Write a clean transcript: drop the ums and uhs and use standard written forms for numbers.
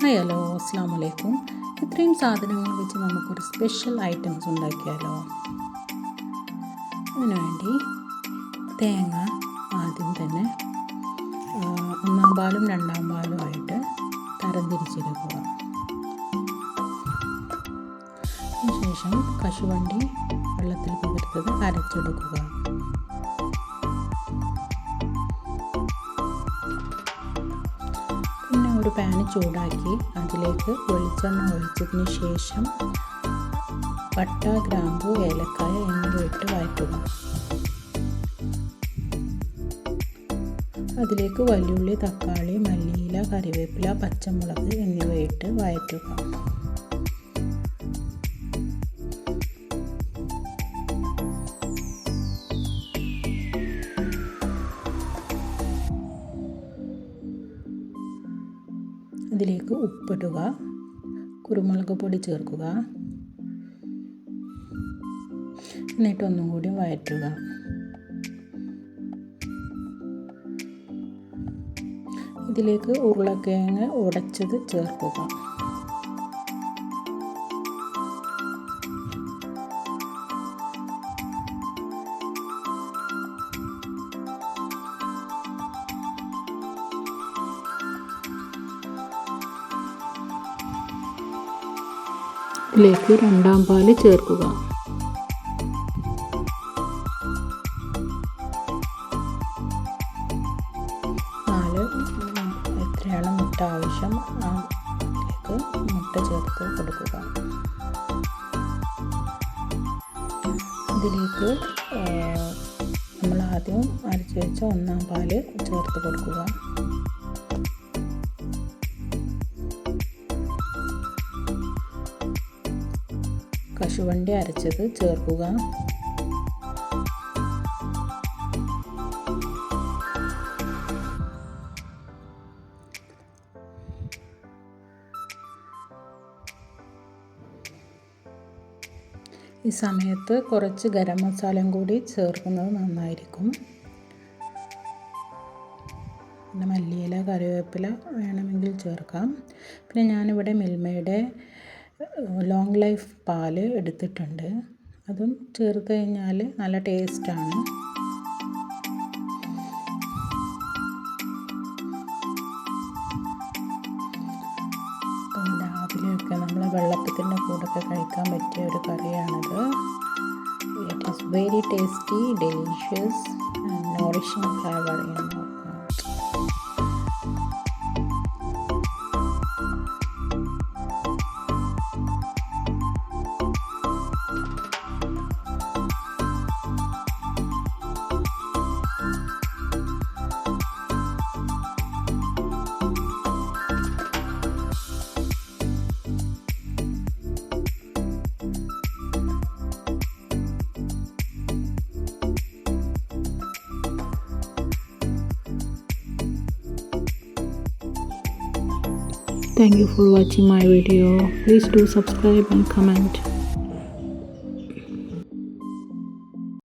Hi hello അസ്സാം വലൈക്കും. ഇത്രയും സാധനങ്ങൾ വെച്ച് നമുക്കൊരു സ്പെഷ്യൽ ഐറ്റംസ് ഉണ്ടാക്കിയാലോ. അതിനുവേണ്ടി തേങ്ങ ആദ്യം തന്നെ ഒന്നാം പാലും രണ്ടാം പാലും ആയിട്ട് തരംതിരിച്ചെടുക്കുക. അതിനുശേഷം കശുവണ്ടി വെള്ളത്തിൽ കുതിർത്തത് അരച്ചെടുക്കുക. പിന്നെ ഒരു പാന് ചൂടാക്കി അതിലേക്ക് വെളിച്ചെണ്ണ ഒഴിച്ചതിന് ശേഷം പട്ട, ഗ്രാമ്പു, ഏലക്കായ എന്നിവ ഇട്ട് വഴറ്റുക. അതിലേക്ക് വലിയുള്ളി, തക്കാളി, മല്ലിയില, കറിവേപ്പില, പച്ചമുളക് എന്നിവ ഇട്ട് വഴറ്റുക. അതിലേക്ക് ഉപ്പിടുക, കുരുമുളക് പൊടി ചേർക്കുക, എന്നിട്ട് ഒന്നും കൂടി വഴറ്റുക. ഇതിലേക്ക് ഉരുളക്കിഴങ്ങ് ഉടച്ചത് ചേർക്കുക. ഇതിലേക്ക് രണ്ടാം പാല് ചേർക്കുക. എത്രയാണ് മുട്ട ആവശ്യം അതിലേക്ക് മുട്ട ചേർത്ത് കൊടുക്കുക. ഇതിലേക്ക് നമ്മൾ ആദ്യം അരച്ച് വെച്ച ഒന്നാം പാല് ചേർത്ത് കൊടുക്കുക. കശുവണ്ടി അരച്ചത് ചേർക്കുക. ഈ സമയത്ത് കുറച്ച് ഗരം മസാലയും കൂടി ചേർക്കുന്നത് നന്നായിരിക്കും. പിന്നെ മല്ലിയില, കറിവേപ്പില വേണമെങ്കിൽ ചേർക്കാം. പിന്നെ ഞാനിവിടെ മിൽമയുടെ ലോങ് ലൈഫ് പാല് എടുത്തിട്ടുണ്ട്. അതും ചേർത്ത് കഴിഞ്ഞാൽ നല്ല ടേസ്റ്റാണ്. രാവിലെയൊക്കെ നമ്മൾ വെള്ളപ്പത്തിൻ്റെ കൂടെയൊക്കെ കഴിക്കാൻ പറ്റിയ ഒരു കറിയാണിത്. It is very tasty, delicious and nourishing flavour in our mouth. Thank you for watching my video. Please do subscribe and comment.